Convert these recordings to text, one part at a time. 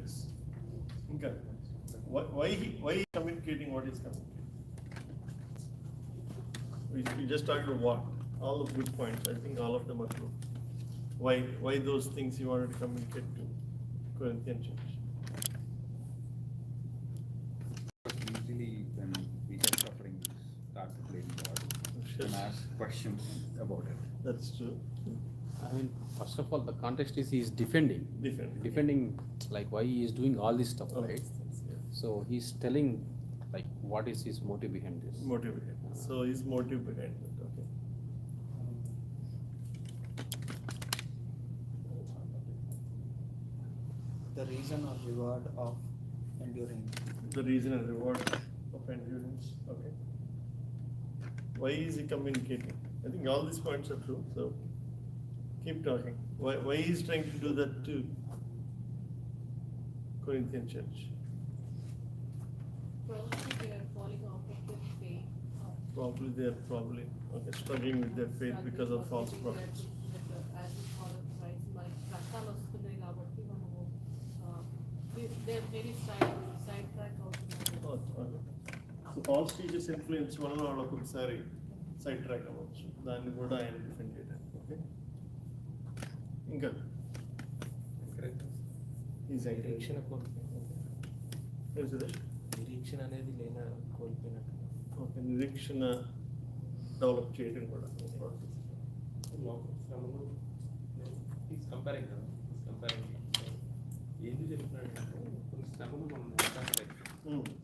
this. Okay. Why he communicating what he's communicating? We just talked about what? All the good points. I think all of them are true. Why those things he wanted to communicate to Corinthian church? Usually when we get suffering, we start to blame God and ask questions about it. That's true. I mean, first of all, the context is he is defending like why he is doing all this stuff, right? Yeah. So he's telling like what is his motive behind this. Motive behind it. So his motive behind it. Okay. The reason or reward of enduring. The reason and reward of endurance. Okay. Why is he communicating? I think all these points are true. So keep talking. Why he's trying to do that to Corinthian church? Probably they are falling out of their faith. Probably they're struggling with their faith because of false prophets. As we follow Christ, మరి కష్టాలు వస్తున్నాయి కాబట్టి మనము they're very side track అవుతున్నారు. So false teachers influence వలన వాళ్ళు ఒక్కొక్కసారి side track అవ్వచ్చు. దాన్ని కూడా ఆయన డిఫెండ్ చేయడానికి. ఓకే. ఇంకా నిరీక్షణ కోల్పోయినట్టు. నిరీక్షణ అనేది కోల్పోయినట్టు. ఓకే. నిరీక్షణ డెవలప్ చేయడం కూడా. కంపేరింగ్ కదా, ఏంటి చెప్తున్నాడంటే కొన్ని శ్రమలు మనం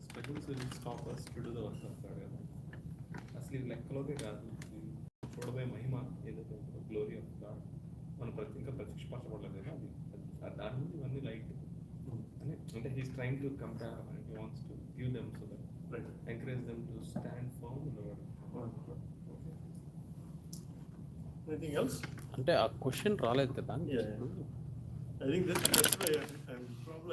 struggles will stop us to do the work of God కదా. అసలు ఇది లెక్కలోకే కాదు, చూడబోయే మహిమ ఏదైతే ఉంటుందో గ్లోరీ ఆఫ్ గాడ్ మనం ఇంకా ప్రత్యక్షపరచబడలేదు కదా, అది దాని నుండి ఇవన్నీ లైట్ అంటే he's trying to compare and he wants to give them so that encourage them to stand firm in the word. Anything else? అంటే ఆ క్వశ్చన్ రాలేదు కదా. I think that's why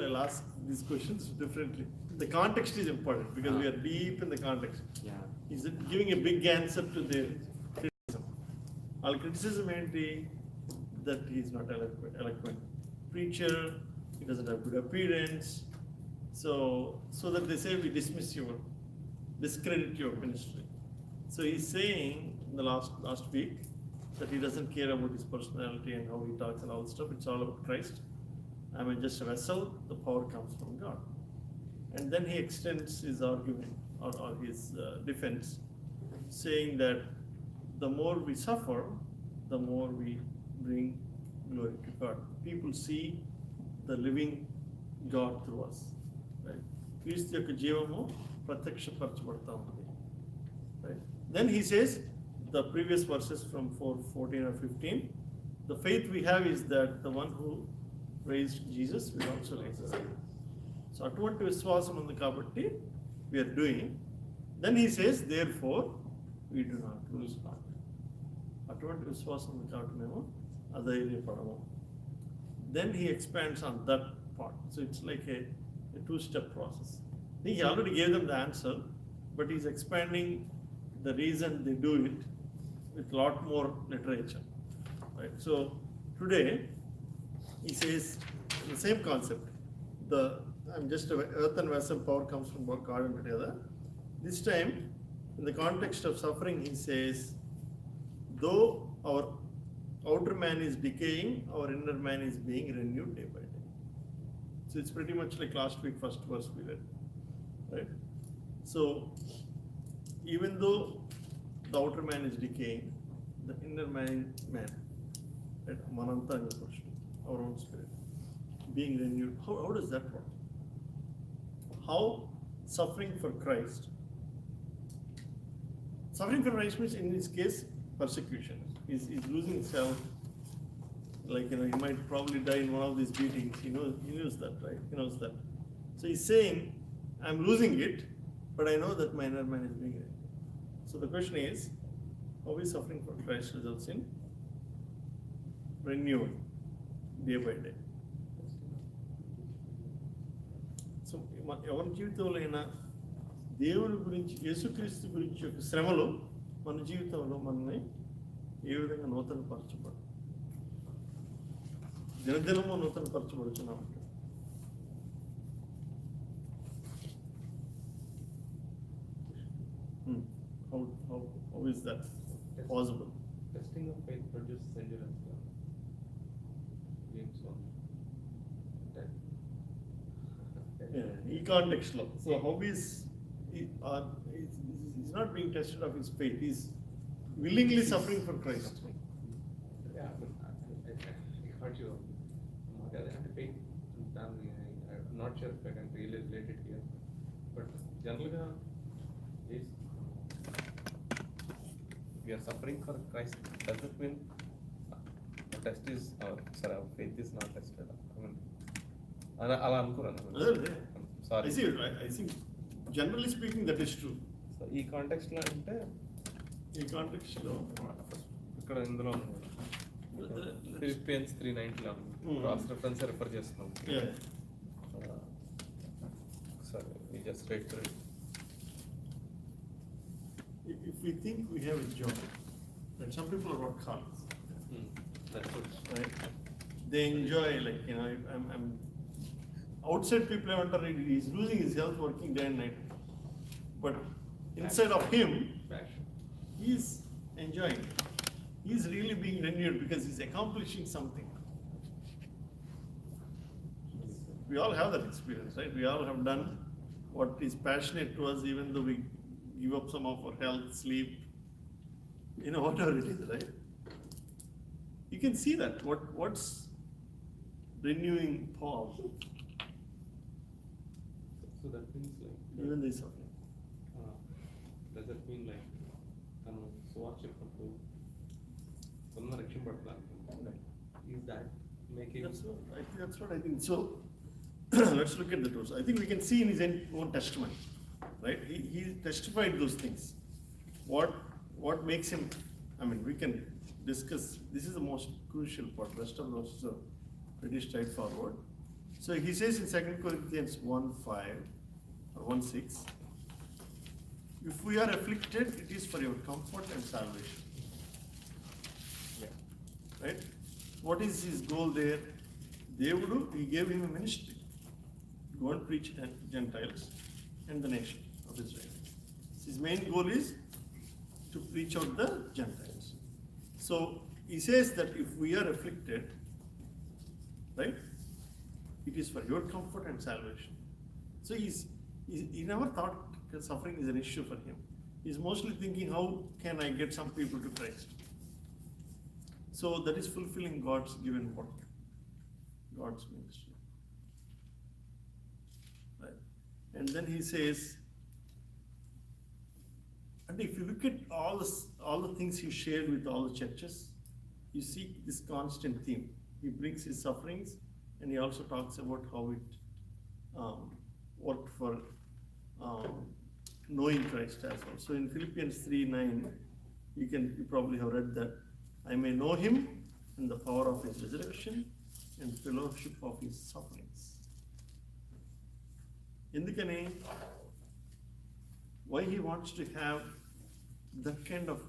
I'll ask these questions differently. The context is important because we are deep in the context. Yeah. He's giving a big answer to their criticism. Our criticism ఏంటి? That he is not eloquent preacher, he doesn't have good appearance, so that they say we discredit your ministry. So he's saying in the last week that he doesn't care about his personality and how he talks and all that stuff. It's all about Christ. I am just a vessel, the power comes from God. And then he extends his argument or his defense, saying that the more we suffer, the more we bring glory to God. People see the living God through us. Right? Kristu yokka jeevamu pratyakshaparachapadta untadi. Right? Then he says, the previous verses from 4:14 or 15, the faith we have is that the one who raised Jesus will also raise us. So అటువంటి విశ్వాసం ఉంది కాబట్టి we are doing. Then he says, therefore we do not lose heart. అటువంటి విశ్వాసం ఉంది కాబట్టి మేము అధైర్యపడము. Then he expands on that part. So it's like a two-step process. I think he already gave them the answer, but he's expanding the reason they do it with a lot more literature. Right? So today he says the same concept. I'm just a earth and vessel, power comes from God and together. This time, in the context of suffering, he says, though our outer man is decaying, our inner man is being renewed day by day. So it's pretty much like last week, first verse we read. Right? So even though the outer man is decaying, the inner man, right, mananta in the question, our own spirit, being renewed. How does that work? How suffering for Christ means in this case persecution. He's losing self. Like, he might probably die in one of these beatings. He knows that, right? He knows that. So he's saying, I'm losing it, but I know that my inner man is being renewed. So the question is, how is suffering for Christ results in renewal day by day? So ఎవరి జీవితంలో అయినా దేవుని గురించి, యేసుక్రీస్తు గురించి యొక్క శ్రమలో మన జీవితంలో మనల్ని ఏ విధంగా దినదినము నూతనపరచబడుతున్నామంటే How is that possible? Testing of faith produces endurance. James 1:10. Yeah, ఈ context లో. So how is he's not being tested of his faith. He's willingly suffering for Christ. Yeah, but I heard you. అంటే faith దాన్ని I'm not sure if I can really relate it here. But generally, we are suffering for Christ. Does it mean our test is our faith is not tested? I mean, అలా అనుకున్నాను. I see. I think generally speaking that is true. So ఈ context లో అంటే ఈ context లో ఇక్కడ ఇందులో Philippians 3:9 cross reference refer చేస్తున్నాం. yeah. సరే we just read through it. If we think we have a job, and some people are workaholics, That's good. right? They enjoy, like, you know, I'm outside people have entered, he's losing his health working day and night. But inside of him, Passion. he's enjoying. He's really being renewed because he's accomplishing something. We all have that experience, right? We all have done what is passionate to us, even though we give up some of our health, sleep, you know, whatever it is, right? You can see that. What's renewing Paul? So that means like Even this suffering. does that mean like తను సువార్త చెప్పినప్పుడు కొంత రక్షణ పడతాను. Is that making That's what I think. So let's look at the truth. I think we can see in his own testimony, right? He testified those things. What makes him? I mean, we can discuss. This is the most crucial part. Rest of those are pretty straightforward. So he says in 2 Corinthians 1:5 or 1:6, if we are afflicted, it is for your comfort and salvation. yeah. Right? What is his goal there? Devudu, he gave him a ministry. Go and preach to Gentiles and the nation of Israel. His main goal is to preach out the Gentiles. So he says that if we are afflicted, right, it is for your comfort and salvation. So he never thought suffering is an issue for him. He's mostly thinking, how can I get some people to Christ? So that is fulfilling God's given work, God's ministry. Right? And then he says, and if you look at all the things he shared with all the churches, you see this constant theme. He brings his sufferings, and he also talks about how it worked for knowing Christ as well. So in Philippians 3:9, you probably have read that, I may know him and the power of his resurrection and fellowship of his sufferings. ఎందుకని, why he wants to have that kind of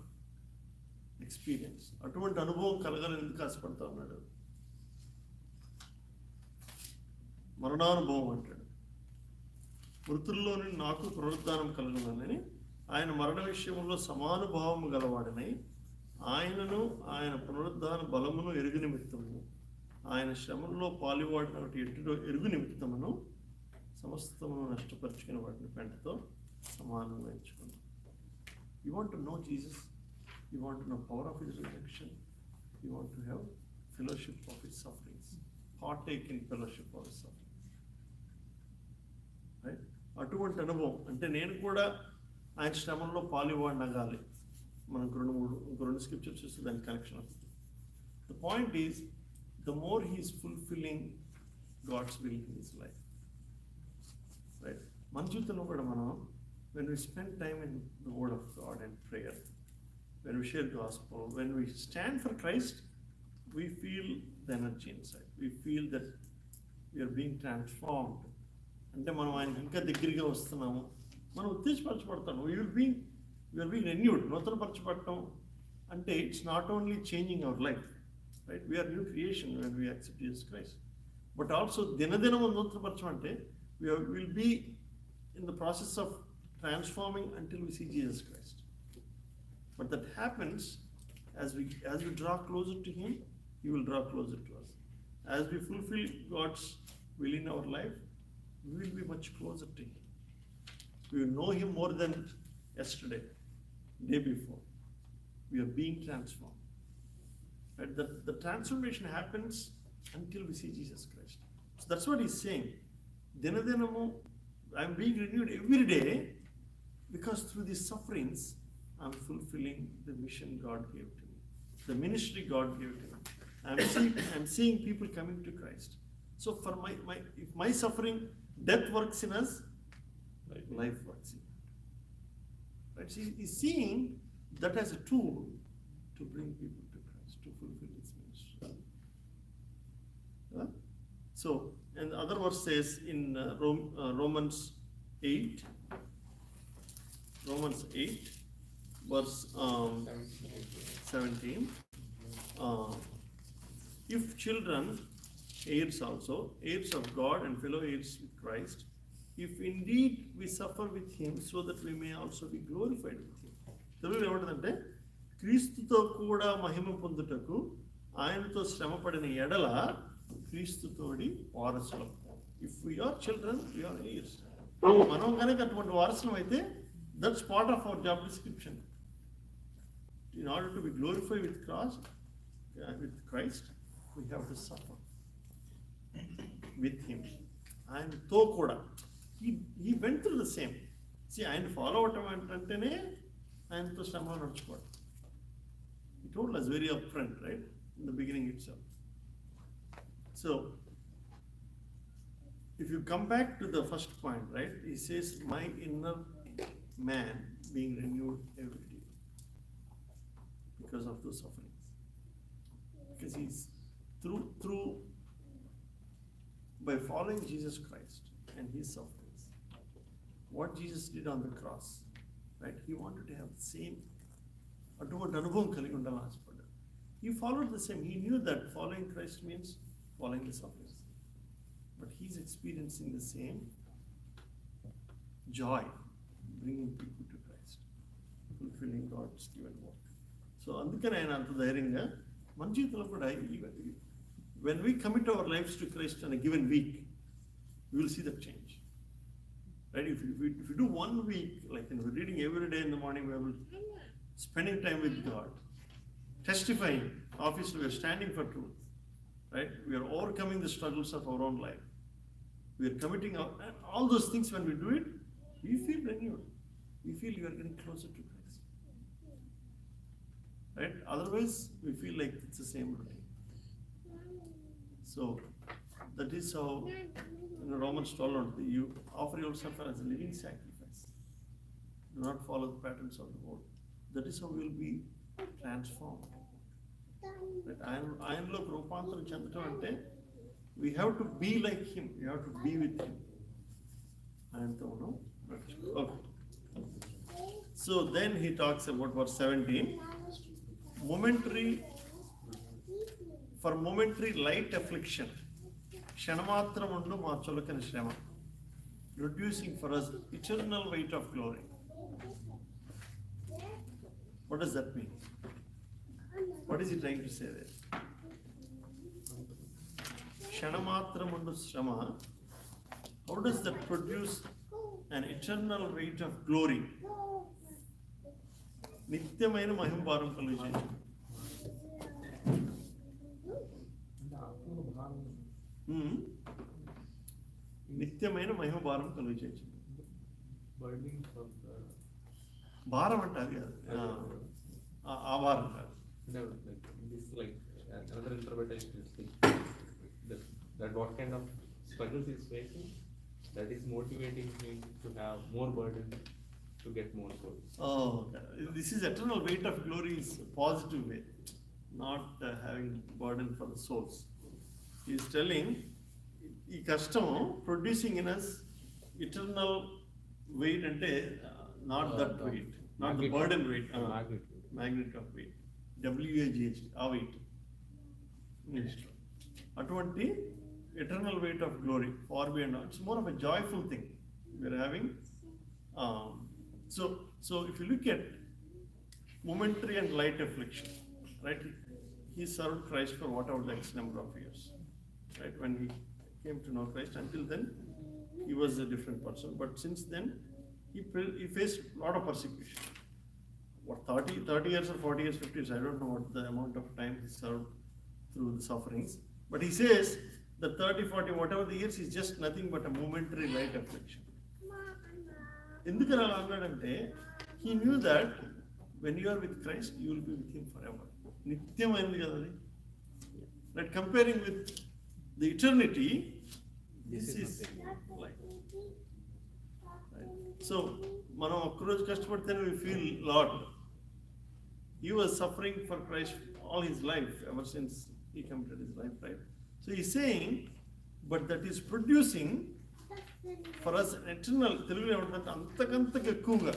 experience, అటువంటి అనుభవం కలగాలని ఎందుకు ఆశపడతా ఉన్నాడు? మరణానుభవం అంటాడు. మృతుల్లోని నాకు పునరుద్ధానం కలుగునని, ఆయన మరణ విషయంలో సమానుభావము గలవాడనై ఆయనను ఆయన పునరుద్ధాన బలమును ఎరుగు నిమిత్తము ఆయన శ్రమల్లో పాలువాడిన ఎట్టులో ఎరుగు నిమిత్తమును సమస్తమును నష్టపరుచుకుని వాటిని పెంటతో సమానంగా ఎంచుకున్నాను. You want to know Jesus? You want to know power of his resurrection? You want to have fellowship of his sufferings, partake in fellowship of his sufferings. Right? అటువంటి అనుభవం అంటే నేను కూడా ఆయన శ్రమంలో పాలువాడినగాలి. మనకు రెండు స్క్రిప్చర్స్ చూస్తే దాని కనెక్షన్ అవుతుంది. The point is, the more he is fulfilling God's will in his life, right? మన జీవితంలో కూడా మనం, when we spend time in the Word of God and prayer, when we share gospel, when we stand for Christ, we feel the energy inside. We feel that we are being transformed. అంటే మనం ఆయనకి ఇంకా దగ్గరగా వస్తున్నాము, మనం ఉత్తేజపరచబడతాము. We are being renewed, నూతనపరచబడటం అంటే it's not only changing our life, right? We are new creation when we accept Jesus Christ. But also దినదినము నూతనపరచడం అంటే we will be in the process of transforming until we see Jesus Christ. But that happens as we draw closer to Him, He will draw closer to us. As we fulfill God's will in our life, we will be much closer to Him. We will know Him more than yesterday, day before. We are being transformed. Right? The transformation happens until we see Jesus Christ. So that's what He's saying. Dinadinamu, I'm being renewed every day because through these sufferings, I'm fulfilling the mission God gave to me, the ministry God gave to me. I'm seeing people coming to Christ. So for if my suffering, death works in us, life works in us. Right? So He's seeing that as a tool to bring people to Christ, to fulfill His ministry. So, and the other verse says in Romans 8, verse 17, if children, heirs also, heirs of God and fellow heirs with Christ, if indeed we suffer with Him, so that we may also be glorified with Him. తెలుగులో ఏమంటుందంటే క్రీస్తుతో కూడా మహిమ పొందుటకు ఆయనతో శ్రమపడిన ఎడల క్రీస్తుతోడి వారసులం. If we are children, we are heirs. మనం కనుక అటువంటి వారసులం అయితే that's part of our job description. In order to be glorified with Christ, we have to suffer with Him. ఆయనతో కూడా he went through the same. See, ఆయన follow అవటం అంటేనే ఆయనతో శ్రమ నడుచుకోవడం. He told us very upfront, right, in the beginning itself. So, if you come back to the first point, right, he says, my inner man being renewed every day because of those sufferings. Because he's through by following Jesus Christ and His sufferings, what Jesus did on the cross, right? He wanted to have the same అటువంటి అనుభవం కలిగి ఉండాలని ఆశపడ్డాడు. He followed the same. He knew that following Christ means following the sufferings. But he's experiencing the same joy, bringing people to Christ, fulfilling God's given work. So అందుకని ఆయన అంత ధైర్యంగా మన జీవితంలో కూడా when we commit our lives to Christ in a given week, we will see that change. Right? If you do 1 week, like we're reading every day in the morning, we will spending time with God, testifying. Obviously, we are standing for truth. Right? We are overcoming the struggles of our own life. We are committing all those things. When we do it, we feel renewed. We feel we are getting closer to Christ. Right? Otherwise, we feel like it's the same routine. So that is how in Romans 12, you offer yourself as a living sacrifice. Do not follow the patterns of the world. That is how we will be transformed. Right? ఆయనలో రూపాంతరం చెందటం అంటే we have to be like Him. We have to be with Him. ఆయనతో ఉన్నాం. Okay. So then he talks about verse 17. For momentary light affliction, క్షణమాత్రముండు మా చులకని శ్రమ, producing for us eternal weight of glory. What does that mean? What is he trying to say there? క్షణమాత్రముండు శ్రమ, how does that produce an eternal weight of glory? నిత్యమైన మహిమ భారం కలుగుచేయు. నిత్యమైన మహిమ భారం కలుగుచేయు. భారం అంటే అది కాదు, ఆ భారం కాదు. Another interpretation is that what kind of struggles he's facing, that is motivating him to have more burden to get more souls. Oh, this is eternal weight of glory is a positive way, not having burden for the souls. He is telling, ఈ కష్టం producing in us eternal weight అంటే not that weight, not the burden weight, magnitude of weight, WAGH, ఆ weight. అటువంటి eternal weight of glory, far beyond. It's more of a joyful thing we're having. So if you look at momentary and light affliction, right? He served Christ for whatever the X number of years, right? When he came to know Christ, until then, he was a different person. But since then, he faced a lot of persecution. What, 30 years or 40 years, 50 years, I don't know what the amount of time he served through the sufferings. But he says the 30, 40, whatever the years is just nothing but a momentary light affliction. ఎందుకని అలా అన్నాడంటే he knew that when you are with Christ, you will be with him forever. నిత్యమైనది కదా అది. Right, comparing with the eternity, this is life. Right? So, మనం ఒక్కరోజు కష్టపడితేనే we feel Lord. He was suffering for Christ all his life, ever since he completed his life, right? So he's saying, but that is producing for us an eternal, తెలుగులో ఏమంటారు, అంతకంతకు ఎక్కువగా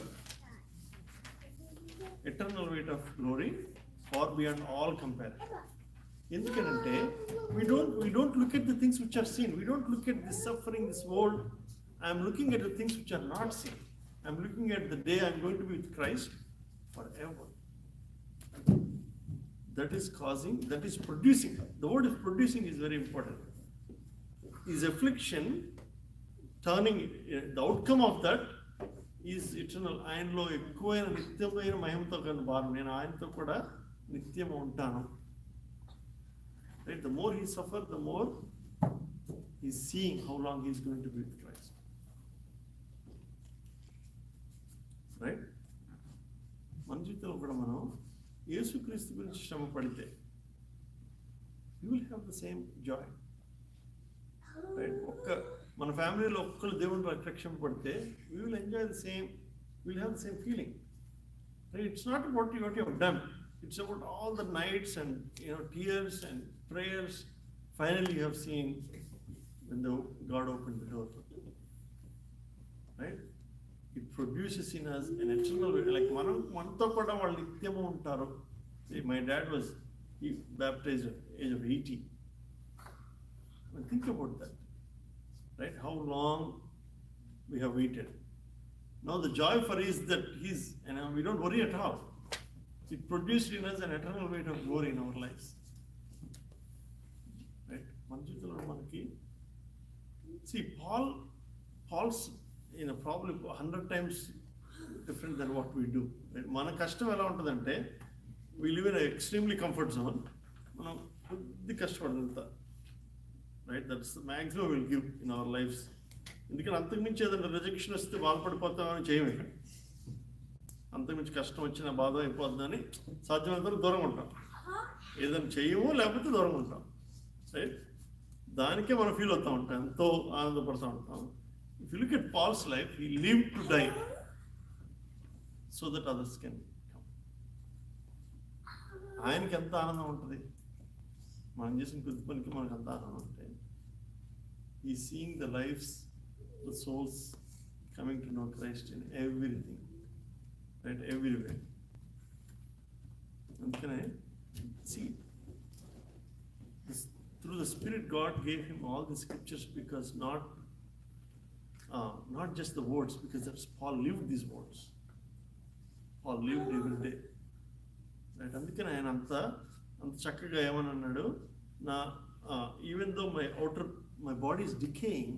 eternal weight of glory, far beyond all comparison. ఎందుకంటే we don't look at the things which are seen. We don't look at this suffering, this world. I am looking at the things which are not seen. I am looking at the day I am going to be with Christ forever. That is causing, that is producing. The word is producing is very important. His affliction, turning, the outcome of that is eternal. ఆయనలో ఎక్కువైన నిత్యమైన మహిమతో కానీ భారం, నేను ఆయనతో కూడా నిత్యం ఉంటాను. Right? The more he suffers, the more he's seeing how long he's going to be with Christ. Right? మన జీవితంలో కూడా మనం యేసుక్రీస్తు గురించి శ్రమ పడితే you will have the same joy. Right? మన ఫ్యామిలీలో ఒక్కరు దేవుని రక్షణ పడితే we will enjoy the same, we will have the same feeling. Right? It's not about what you have done. It's about all the nights and tears and prayers. Finally, you have seen when God opened the door. Right? It produces in us an eternal way. Like మనతో కూడా వాళ్ళు నిత్యము ఉంటారు. See, my dad was baptized at the age of 80. And think about that. Right? How long we have waited. Now the joy for is that we don't worry at all. It produced in us an eternal weight of glory in our lives. Right? మన జీవితంలో మనకి, see, Paul's probably 100 times different than what we do. Right? మన కష్టం ఎలా ఉంటుందంటే we live in an extremely comfort zone. మనం కొద్ది కష్టపడంతా. Right? That's the maximum we'll give in our lives. ఎందుకంటే అంతకుమించి ఏదైనా రిజెక్షన్ వస్తే బాధపడిపోతామని చేయమే. అంతకుమించి కష్టం వచ్చిన బాధ అయిపోతుందని సాధ్యమైనంత వరకు దూరంగా ఉంటాం. ఏదైనా చేయము లేకపోతే దూరంగా ఉంటాం. రైట్? దానికే మనం ఫీల్ అవుతూ ఉంటాం, ఎంతో ఆనందపడుతూ ఉంటాం. If you look at Paul's life, he lived to die so that others can come. ఆయనకి ఎంత ఆనందం ఉంటుంది, మనం చేసిన కొద్ది పనికి మనకు ఎంత ఆనందం ఉంటే, he's seeing the lives, the souls coming to know Christ in everything. Right? Everywhere. అందుకనే see, through the Spirit, God gave him all the scriptures, because not just the words, because that's Paul lived these words. Paul lived every day. Right? అందుకనే ఆయన అంత చక్కగా ఏమని అన్నాడు, even though my body is decaying,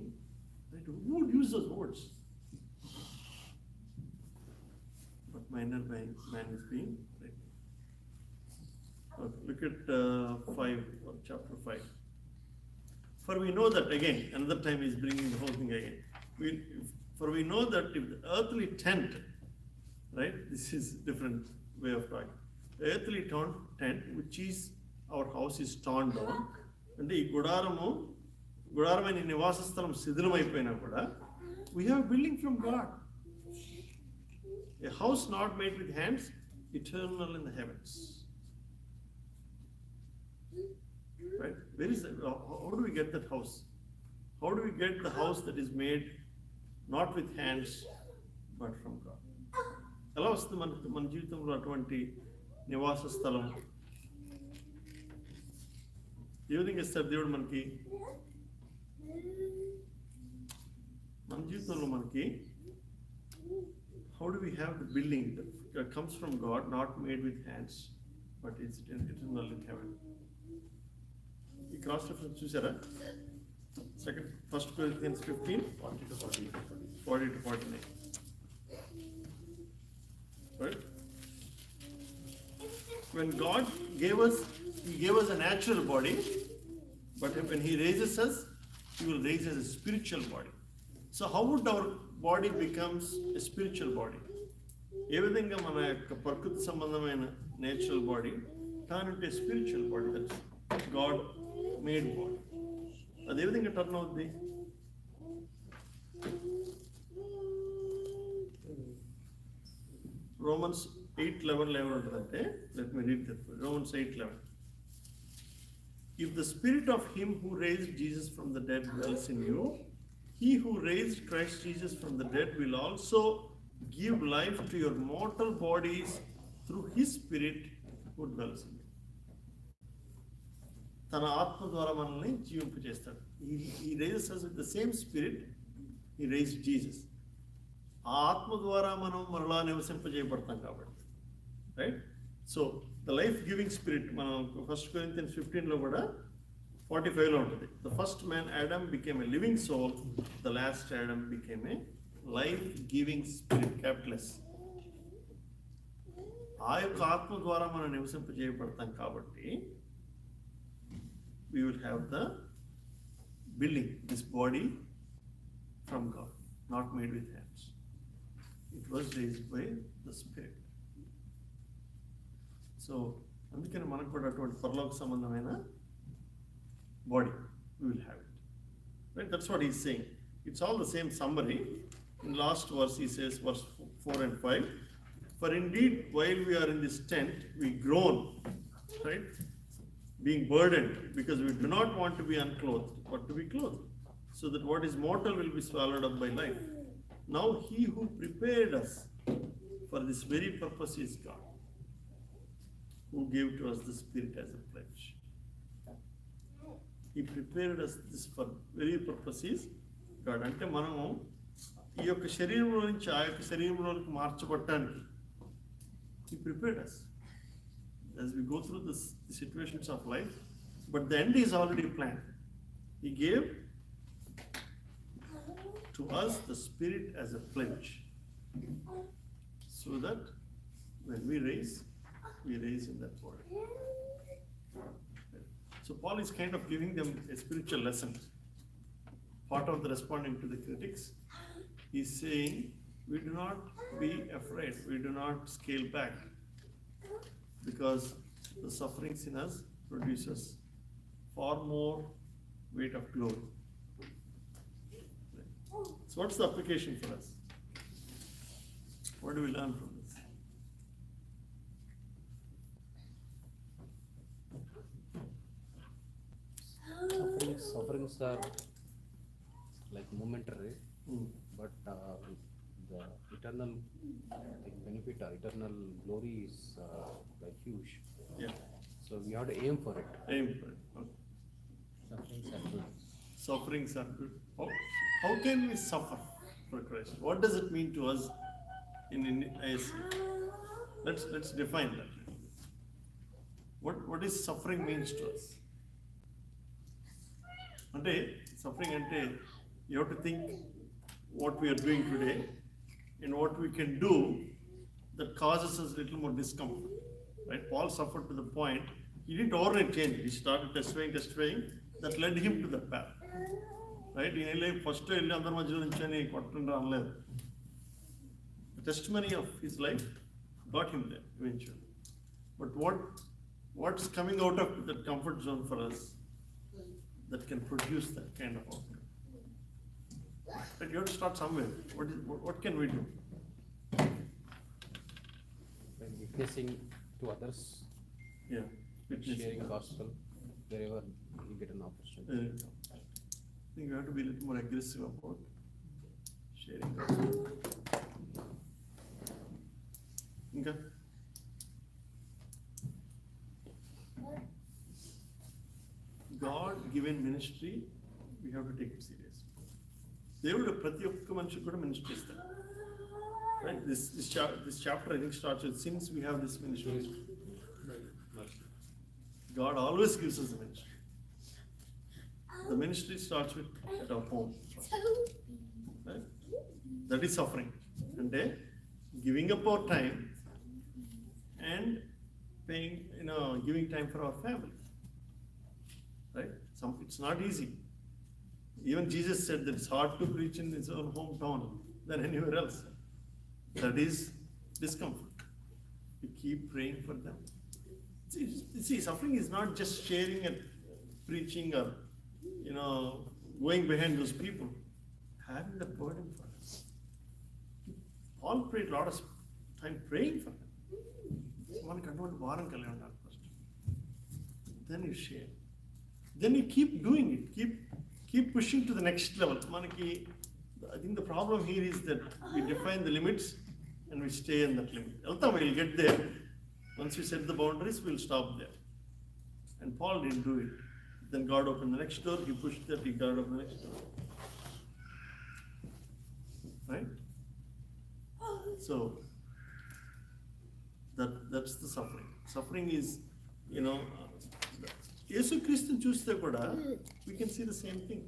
right? Who would use those words? But my inner man is being ready. Okay, look at chapter 5. For we know that, again, another time he's bringing the whole thing again. For we know that if the earthly tent, right? This is different way of talking. The earthly tent, which is our house, is torn down. అంటే ఈ గుడారమైన నివాస స్థలం శిథిలమైపోయినా కూడా we have a building from God. A house not made with hands, eternal in the heavens. Right? Where is that? How do we get that house? How do we get the house that is made not with hands but from God? ఎలా వస్తుంది మన జీవితంలో అటువంటి నివాస స్థలం? ఏ విధంగా ఇస్తారు దేవుడు మనకి? మన జీవితంలో మనకి how how do we have the building that comes from God, not made with hands, but it's eternal in heaven? ఈ క్రాస్ రెఫరెన్స్ చూసారా? Second first Corinthians 15 40 to 49. Right? When God gave us, He gave us a natural body, but when He raises us, He will raise us a spiritual body. So how would our body becomes a spiritual body? ఏ విధంగా మన యొక్క ప్రకృతి సంబంధమైన natural body turn into spiritual body, that's God made body. అదే విధంగా turn అవుద్ది. Romans 8:11 ఏమంటుందంటే, let me read that. Romans 8:11. If the spirit of him who raised Jesus from the dead dwells in you, he who raised Christ Jesus from the dead will also give life to your mortal bodies through his spirit who dwells in you. తన ఆత్మ ద్వారా మనల్ని జీవింపజేస్తాడు. He raises us with the same spirit he raised Jesus. ఆ ఆత్మ ద్వారా మనం మరలా నివసింపజేయబడతాం కాబట్టి, right? So the life giving spirit మనం 1 Corinthians 15 లో కూడా 45 లో ఉంటుంది. The first man Adam became a living soul, the last Adam became a life giving spirit, క్యాపిటలెస్. ఆ యొక్క ఆత్మ ద్వారా మనం నివసింపజేయబడతాం కాబట్టి we will have the building this body from God, not made with hands. It was raised by the Spirit. So అందుకని మనకు కూడా అటువంటి పరలోక సంబంధమైన body we will have it, right? That's what he's saying. It's all the same summary. In last verse he says, verse 4 and 5, for indeed while we are in this tent we groan, right, being burdened, because we do not want to be unclothed but to be clothed, so that what is mortal will be swallowed up by life. Now he who prepared us for this very purpose is God, who gave to us the Spirit as a pledge. He prepared us this for very purpose is God. అంటే మనము ఈ యొక్క శరీరంలో నుంచి ఆ యొక్క శరీరంలోకి మార్చబడటానికి He prepared us as we go through the situations of life, but the end is already planned. He gave to us the Spirit as a pledge, so that when we raise in that body. So Paul is kind of giving them a spiritual lesson. Part of the responding to the critics, he's saying, we do not be afraid, we do not scale back, because the sufferings in us produces far more weight of glory. So what's the application for us? What do we learn from this? Sufferings are like momentary, but the eternal benefit, eternal glory is like huge. Yeah. So we have to aim for it. Aim for it. Okay. Sufferings are good. Sufferings are good. How can we suffer for Christ? What does it mean to us in ISCF? Let's define that. What is suffering means to us? అంటే suffering అంటే you have to think what we are doing today and what we can do that causes us a little more discomfort, right? Paul suffered to the point he didn't overnight change. He started testifying that led him to the path, right? First వెళ్ళి అందరి మధ్యలో నుంచని కొట్టండి అనలేదు. The testimony of his life got him there eventually. But what's coming out of that comfort zone for us that can produce that kind of outcome? But you have to start somewhere. What can we do? By witnessing to others, Yeah, sharing gospel wherever you get an opportunity. I think you have to be a little more aggressive about sharing gospel. Okay. God-given ministry, we have to take it serious. దేవుడు ప్రతి ఒక్క మనిషికి కూడా ministry ఇస్తాడు. Right? This chapter I think starts with, since we have this ministry, God always gives us the ministry. The ministry starts with at our home. Right? That is suffering. And then giving up our time and paying, giving time for our family. Right? It's not easy. Even Jesus said that it's hard to preach in his own hometown than anywhere else. That is discomfort. You keep praying for them. See, suffering is not just sharing and preaching or, going behind those people. Having the burden for them. Paul prayed a lot of time praying for them. Then you share. Then you keep doing it. Keep pushing to the next level. I think the problem here is that we define the limits and we stay in that limit. We'll get there. Once we set the boundaries, we'll stop there. And Paul didn't do it. Then God opened the next door, he pushed that, God opened the next door. Right? So, that's the suffering. Suffering is, Yesu Christu చూస్తే కూడా we can see the same thing.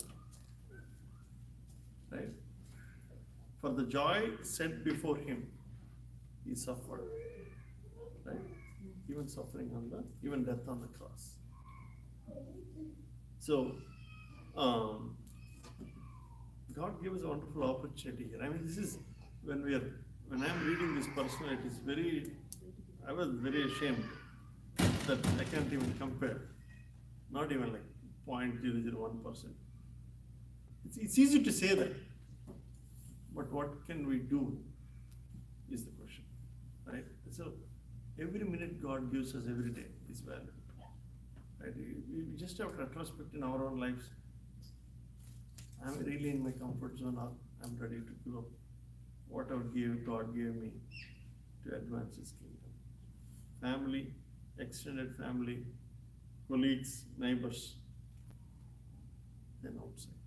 Right? For the joy set before him, he suffered. Right? Even suffering even death on the cross. So, God gave us a wonderful opportunity here. I mean, this is when I'm reading this personally, I was very ashamed that I can't even compare. Not even like 0.001%. It's easy to say that, but what can we do is the question, right? So every minute God gives us every day is valuable. Right? We just have to retrospect in our own lives. I'm really in my comfort zone, or I'm ready to give up whatever God gave me to advance His kingdom. Family, extended family, colleagues, neighbors, then outside.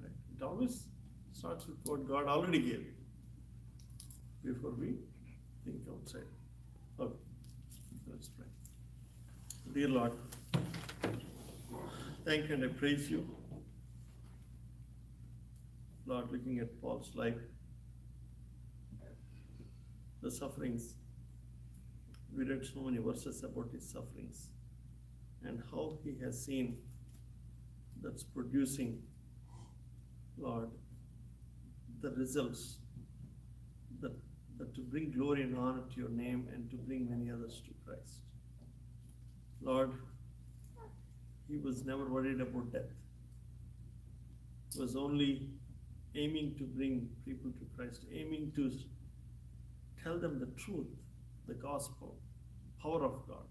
Right? It always starts with what God already gave before we think outside. Okay, let's pray. Dear Lord, thank you and I praise you. Lord, looking at Paul's life, the sufferings, we read so many verses about his sufferings and how he has seen that's producing, Lord, the results that to bring glory and honor to your name and to bring many others to Christ. Lord, he was never worried about death. He was only aiming to bring people to Christ, aiming to tell them the truth, the gospel, power of God.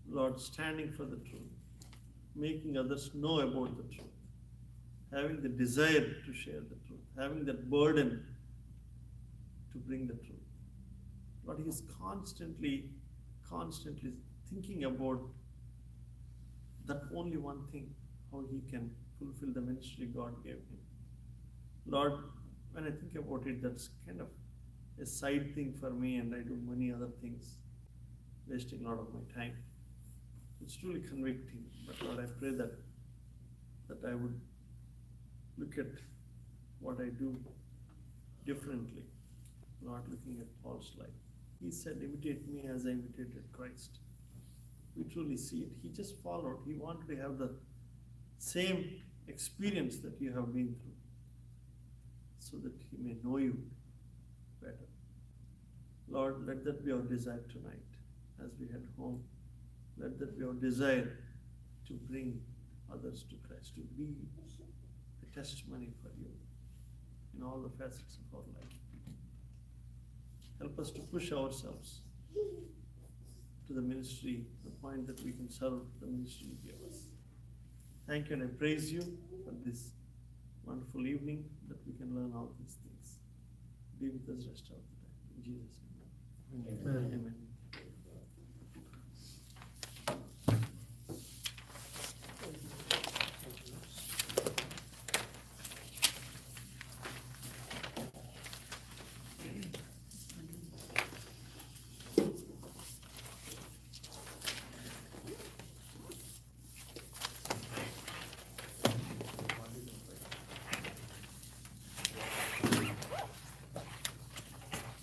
Lord, standing for the truth, making others know about the truth, having the desire to share the truth, having that burden to bring the truth. Lord, he is constantly thinking about that only one thing, how he can fulfill the ministry God gave him. Lord, when I think about it, that's kind of a side thing for me, and I do many other things, wasting a lot of my time. It's truly convicting, but Lord, I pray that I would look at what I do differently. Lord, looking at Paul's life. He said, imitate me as I imitated Christ. We truly see it. He just followed. He wanted to have the same experience that you have been through, so that he may know you better. Lord, let that be our desire tonight as we head home. Let that be our desire to bring others to Christ, to be a testimony for you in all the facets of our life. Help us to push ourselves to the ministry, the point that we can serve the ministry you gave us. Thank you and I praise you for this wonderful evening that we can learn all these things. Be with us rest of the time. In Jesus' name. Amen. Amen.